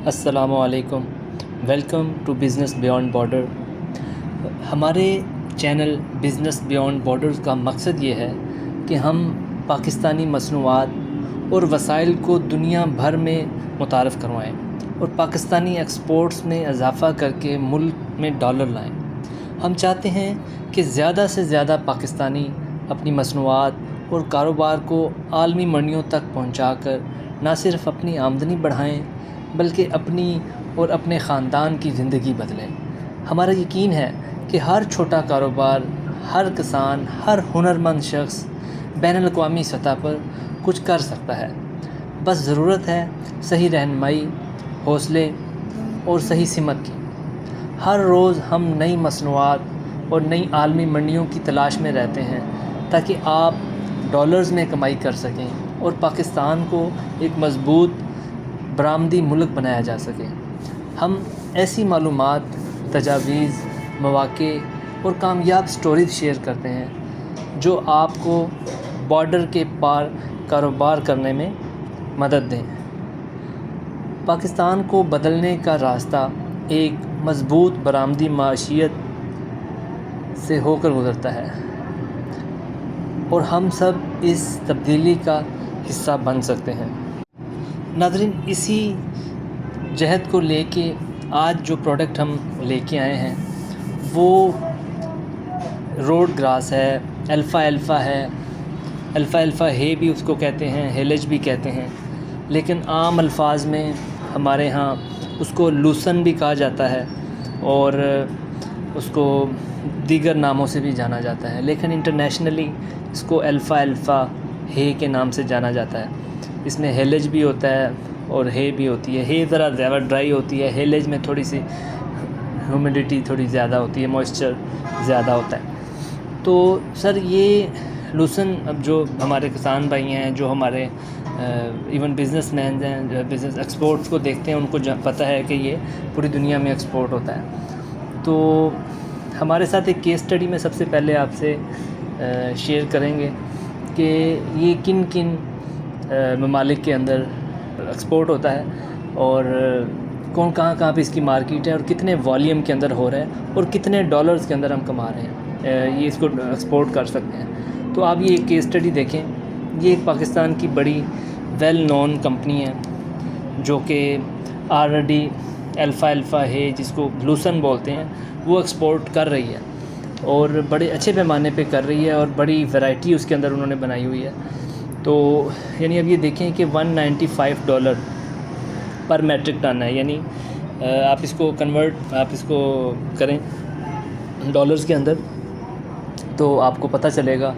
السلام علیکم، welcome to business beyond border. ہمارے چینل بزنس بیانڈ بارڈرز کا مقصد یہ ہے کہ ہم پاکستانی مصنوعات اور وسائل کو دنیا بھر میں متعارف کروائیں اور پاکستانی ایکسپورٹس میں اضافہ کر کے ملک میں ڈالر لائیں۔ ہم چاہتے ہیں کہ زیادہ سے زیادہ پاکستانی اپنی مصنوعات اور کاروبار کو عالمی منڈیوں تک پہنچا کر نہ صرف اپنی آمدنی بڑھائیں بلکہ اپنی اور اپنے خاندان کی زندگی بدلیں۔ ہمارا یقین ہے کہ ہر چھوٹا کاروبار، ہر کسان، ہر ہنرمند شخص بین الاقوامی سطح پر کچھ کر سکتا ہے۔ بس ضرورت ہے صحیح رہنمائی، حوصلے اور صحیح سمت کی۔ ہر روز ہم نئی مصنوعات اور نئی عالمی منڈیوں کی تلاش میں رہتے ہیں تاکہ آپ ڈالرز میں کمائی کر سکیں اور پاکستان کو ایک مضبوط برآمدی ملک بنایا جا سکے۔ ہم ایسی معلومات، تجاویز، مواقع اور کامیاب سٹوریز شیئر کرتے ہیں جو آپ کو بارڈر کے پار کاروبار کرنے میں مدد دیں۔ پاکستان کو بدلنے کا راستہ ایک مضبوط برآمدی معیشت سے ہو کر گزرتا ہے اور ہم سب اس تبدیلی کا حصہ بن سکتے ہیں۔ ناظرین، اسی جہد کو لے کے آج جو پروڈکٹ ہم لے کے آئے ہیں وہ روڈ گراس ہے، الفا ہے، الفا ہے بھی اس کو کہتے ہیں، ہیلج بھی کہتے ہیں، لیکن عام الفاظ میں ہمارے ہاں اس کو لوسن بھی کہا جاتا ہے اور اس کو دیگر ناموں سے بھی جانا جاتا ہے، لیکن انٹرنیشنلی اس کو الفا ہے کے نام سے جانا جاتا ہے۔ اس میں ہیلج بھی ہوتا ہے اور ہے بھی ہوتی ہے۔ ہے ذرا زیادہ ڈرائی ہوتی ہے، ہیلج میں تھوڑی سی ہیومیڈیٹی تھوڑی زیادہ ہوتی ہے، موئسچر زیادہ ہوتا ہے۔ تو سر یہ لوسن اب جو ہمارے کسان بھائی ہیں، جو ہمارے ایون بزنس مینز ہیں، جو بزنس ایکسپورٹس کو دیکھتے ہیں، ان کو پتہ ہے کہ یہ پوری دنیا میں ایکسپورٹ ہوتا ہے۔ تو ہمارے ساتھ ایک کیس اسٹڈی میں سب سے پہلے آپ سے شیئر کریں گے کہ یہ کن کن ممالک کے اندر ایکسپورٹ ہوتا ہے اور کہاں پہ اس کی مارکیٹ ہے اور کتنے والیوم کے اندر ہو رہا ہے اور کتنے ڈالرز کے اندر ہم کما رہے ہیں، یہ اس کو ایکسپورٹ کر سکتے ہیں۔ تو آپ یہ ایک کیس اسٹڈی دیکھیں۔ یہ ایک پاکستان کی بڑی ویل نون کمپنی ہے جو کہ آلریڈی الفا ہے جس کو لوسن بولتے ہیں، وہ ایکسپورٹ کر رہی ہے اور بڑے اچھے پیمانے پہ کر رہی ہے اور بڑی ویرائٹی اس کے اندر انہوں نے بنائی ہوئی ہے۔ تو یعنی اب یہ دیکھیں کہ $195 پر میٹرک ٹن ہے، یعنی آپ اس کو آپ اس کو کریں ڈالرز کے اندر تو آپ کو پتہ چلے گا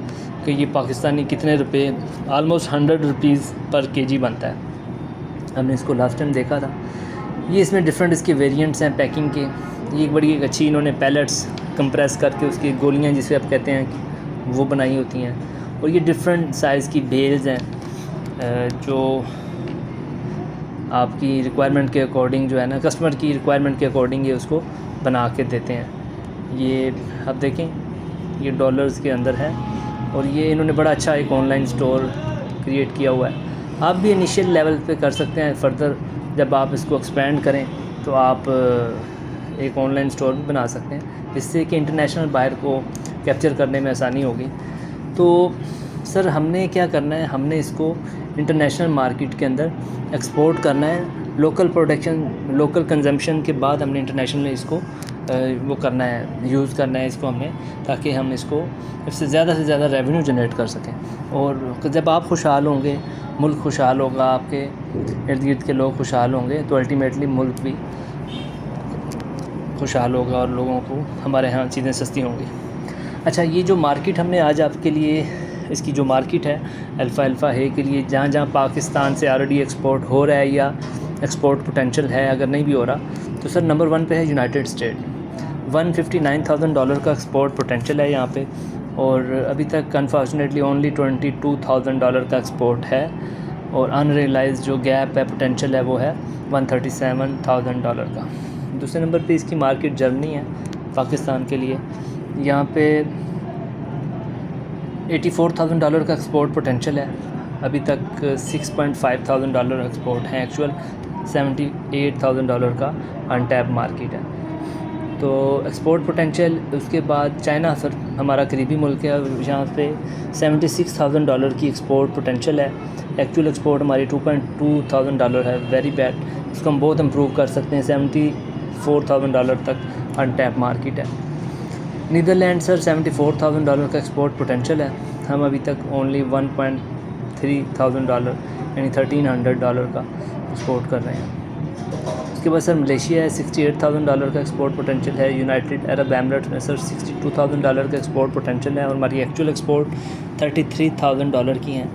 کہ یہ پاکستانی کتنے روپے، آلموسٹ 100 روپیز پر کے جی بنتا ہے۔ ہم نے اس کو لاسٹ ٹائم دیکھا تھا۔ یہ اس میں ڈفرینٹ اس کے ویریئنٹس ہیں پیکنگ کے۔ یہ ایک بڑی ایک اچھی انہوں نے پیلٹس کمپریس کر کے اس کی گولیاں جسے آپ کہتے ہیں وہ بنائی ہوتی ہیں، اور یہ ڈفرینٹ سائز کی بیلز ہیں جو آپ کی ریکوائرمنٹ کے اکارڈنگ جو ہے نا، کسٹمر کی ریکوائرمنٹ کے اکارڈنگ یہ اس کو بنا کے دیتے ہیں۔ یہ آپ دیکھیں یہ ڈالرز کے اندر ہے اور یہ انہوں نے بڑا اچھا ایک آن لائن سٹور کریٹ کیا ہوا ہے۔ آپ بھی انیشیل لیول پہ کر سکتے ہیں، فردر جب آپ اس کو ایکسپینڈ کریں تو آپ ایک آن لائن سٹور بھی بنا سکتے ہیں، جس سے کہ انٹرنیشنل بائر کو کیپچر کرنے میں آسانی ہوگی۔ تو سر ہم نے کیا کرنا ہے، ہم نے اس کو انٹرنیشنل مارکیٹ کے اندر ایکسپورٹ کرنا ہے، لوکل پروڈکشن، لوکل کنزمپشن کے بعد ہم نے انٹرنیشنل اس کو وہ کرنا ہے، یوز کرنا ہے اس کو ہم نے، تاکہ ہم اس کو اس سے زیادہ ریونیو جنریٹ کر سکیں۔ اور جب آپ خوشحال ہوں گے، ملک خوشحال ہوگا، آپ کے ارد گرد کے لوگ خوشحال ہوں گے تو الٹیمیٹلی ملک بھی خوشحال ہوگا اور لوگوں کو ہمارے ہاں چیزیں سستی ہوں گی۔ اچھا، یہ جو مارکیٹ ہم نے آج آپ کے لیے، اس کی جو مارکیٹ ہے الفا ہے کے لیے، جہاں پاکستان سے آلریڈی ایکسپورٹ ہو رہا ہے یا ایکسپورٹ پوٹینشیل ہے، اگر نہیں بھی ہو رہا تو سر نمبر 1 پہ ہے یونائٹڈ اسٹیٹ۔ $159,000 کا ایکسپورٹ پوٹینشیل ہے یہاں پہ، اور ابھی تک انفارچونیٹلی اونلی $22,000 کا ایکسپورٹ ہے، اور ان ریئلائز جو گیپ ہے پوٹینشیل ہے وہ ہے $137,000 کا۔ دوسرے نمبر پہ اس کی مارکیٹ جرمنی ہے پاکستان کے لیے، یہاں پہ $84,000 کا ایکسپورٹ پوٹینشیل ہے، ابھی تک $6,500 ایکسپورٹ ہیں ایکچوئل، $78,000 کا انٹیپ مارکیٹ ہے. تو ایکسپورٹ پوٹینشیل. اس کے بعد چائنا سر ہمارا قریبی ملک ہے, یہاں پہ $76,000 کی ایکسپورٹ پوٹینشیل ہے. ایکچوئل ایکسپورٹ ہماری $2,200 ہے, ویری بیڈ. اس کو ہم بہت امپروو کر سکتے ہیں. $74,000 تک انٹیپ مارکیٹ ہے. نیدرلینڈ سر $74,000 کا ایکسپورٹ پوٹینشیل ہے. ہم ابھی تک اونلی $1,300 یعنی $1,300 کا ایکسپورٹ کر رہے ہیں. اس کے بعد سر ملیشیا ہے, $68,000 کا ایکسپورٹ پوٹینشیل ہے. یونائٹڈ عرب ایمریٹس میں سر $62,000 کا ایکسپورٹ پوٹینشیل ہے, اور ہماری ایکچوئل ایکسپورٹ $33,000 کی ہیں,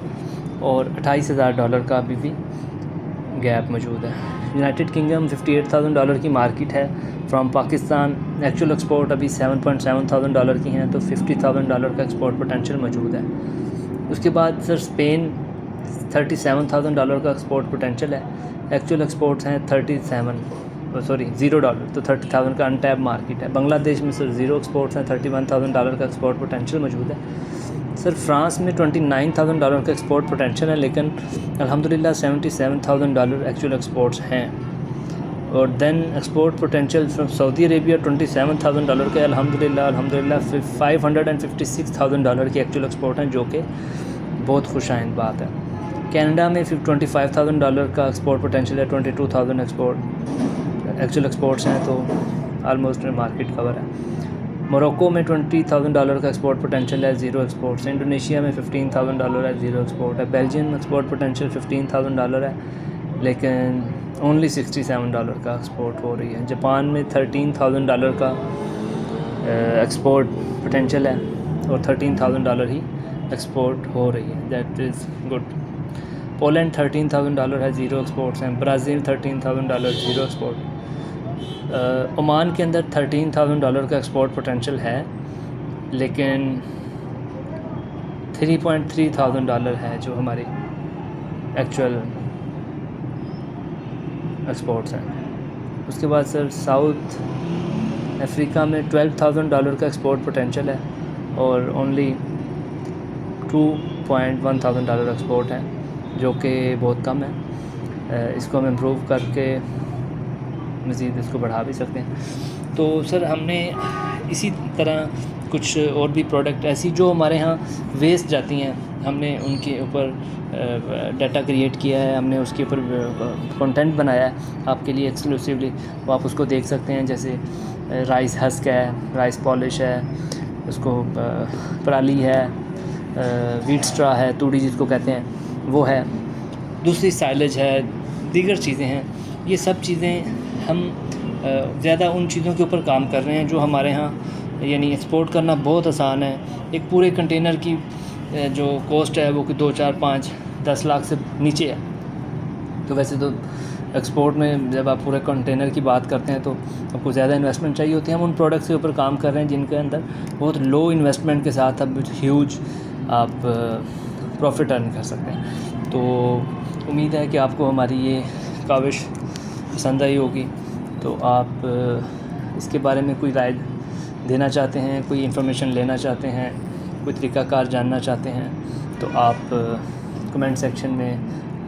اور $28,000 کا ابھی بھی گیپ موجود ہے. یونائٹڈ کنگڈم $58,000 کی مارکیٹ ہے فرام پاکستان. ایکچوئل ایکسپورٹ ابھی $7,700 کی ہیں, تو $50,000 کا ایکسپورٹ پوٹینشیل موجود ہے. اس کے بعد سر اسپین $37,000 کا ایکسپورٹ پوٹینشیل ہے. ایکچوئل ایکسپورٹس ہیں $0 تو $30,000 کا انٹیپ مارکیٹ ہے. بنگلہ دیش میں سر زیرو ایکسپورٹس ہیں, $31,000 کا ایکسپورٹ پوٹینشیل موجود ہے. سر فرانس میں $29,000 کا ایکسپورٹ پوٹینشیل ہے, لیکن الحمدللہ $77,000 ایکچوئل ایکسپورٹس ہیں. اور then export potential from Saudi Arabia $27,000 کے الحمدللہ $556,000 کی ایکچوئل ایکسپورٹ ہیں, جو کہ بہت خوش آئند بات ہے. کینیڈا میں $25,000 کا ایکسپورٹ پوٹینشیل ہے, 22,000 ایکچوئل ایکسپورٹس ہیں, تو آلموسٹ مارکیٹ کور ہے. موروکو میں $20,000 کا ایکسپورٹ پوٹینشیل ہے, زیرو ایکسپورٹس. انڈونیشیا میں $15,000 ہے, زیرو ایکسپورٹ ہے. بیلجیم میں ایکسپورٹ پوٹینشیل $15,000 ہے, لیکن اونلی $67 کا ایکسپورٹ ہو رہی ہے. جاپان میں $13,000 کا ایکسپورٹ پوٹینشیل ہے, اور $13,000 ہی ایکسپورٹ ہو رہی ہے. That is good. پولینڈ $13,000 ہے, زیرو ایکسپورٹس ہیں. Brazil $13,000 zero export. عمان کے اندر $13,000 کا ایکسپورٹ پوٹینشیل ہے, لیکن $3,300 ہے جو ہماری ایکچوئل ایکسپورٹس ہیں. اس کے بعد سر ساؤتھ افریقہ میں $12,000 کا ایکسپورٹ پوٹینشیل ہے, اور اونلی $2,100 ایکسپورٹ ہے, جو کہ بہت کم ہے. اس کو ہم امپروو کر کے مزید اس کو بڑھا بھی سکتے ہیں. تو سر ہم نے اسی طرح کچھ اور بھی پروڈکٹ ایسی جو ہمارے ہاں ویسٹ جاتی ہیں, ہم نے ان کے اوپر ڈیٹا کریٹ کیا ہے, ہم نے اس کے اوپر کنٹینٹ بنایا ہے آپ کے لیے ایکسکلوسیولی. وہ آپ اس کو دیکھ سکتے ہیں, جیسے رائس ہسک ہے, رائس پالش ہے, اس کو پرالی ہے, ویٹ اسٹرا ہے, توڑی جس کو کہتے ہیں وہ ہے, دوسری سائلج ہے, دیگر چیزیں ہیں. یہ سب چیزیں ہم زیادہ ان چیزوں کے اوپر کام کر رہے ہیں جو ہمارے ہاں یعنی ایکسپورٹ کرنا بہت آسان ہے. ایک پورے کنٹینر کی جو کوسٹ ہے وہ 2, 4, 5, 10 لاکھ سے نیچے ہے. تو ویسے تو ایکسپورٹ میں جب آپ پورے کنٹینر کی بات کرتے ہیں تو آپ کو زیادہ انویسٹمنٹ چاہیے ہوتی ہے. ہم ان پروڈکٹس کے اوپر کام کر رہے ہیں جن کے اندر بہت لو انویسٹمنٹ کے ساتھ اب ہیوج آپ پروفٹ ارن کر سکتے ہیں. تو امید ہے کہ آپ کو ہماری یہ کاوش پسند آئی ہوگی. تو آپ اس کے بارے میں کوئی رائے دینا چاہتے ہیں, کوئی انفارمیشن لینا چاہتے ہیں, کوئی طریقہ کار جاننا چاہتے ہیں, تو آپ کمنٹ سیکشن میں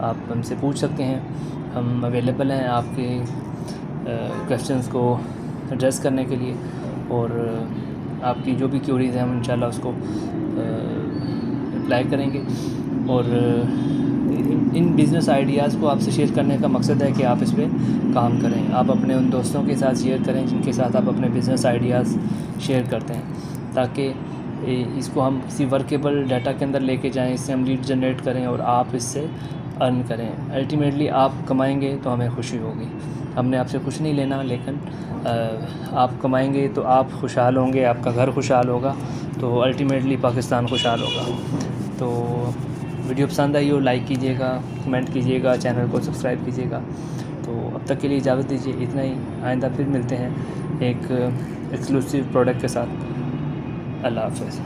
آپ ہم سے پوچھ سکتے ہیں. ہم اویلیبل ہیں آپ کے کویشچنس کو ایڈریس کرنے کے لیے, اور آپ کی جو بھی کیوریز ہیں ہم انشاءاللہ اس کو رپلائی کریں گے. اور ان بزنس آئیڈیاز کو آپ سے شیئر کرنے کا مقصد ہے کہ آپ اس پہ کام کریں. آپ اپنے ان دوستوں کے ساتھ شیئر کریں جن کے ساتھ آپ اپنے بزنس آئیڈیاز شیئر کرتے ہیں, تاکہ اس کو ہم کسی ورکیبل ڈیٹا کے اندر لے کے جائیں, اس سے ہم لیڈ جنریٹ کریں اور آپ اس سے ارن کریں. الٹیمیٹلی آپ کمائیں گے تو ہمیں خوشی ہوگی. ہم نے آپ سے کچھ نہیں لینا, لیکن آپ کمائیں گے تو آپ خوشحال ہوں گے, آپ کا گھر خوشحال ہوگا, تو الٹیمیٹلی پاکستان خوشحال ہوگا. تو ویڈیو پسند آئی ہو لائک کیجیے گا, کمنٹ کیجیے گا, چینل کو سبسکرائب کیجیے گا. تو اب تک کے لیے اجازت دیجیے, اتنا ہی. آئندہ پھر ملتے ہیں ایک ایکسکلوسیو پروڈکٹ کے ساتھ. اللہ حافظ.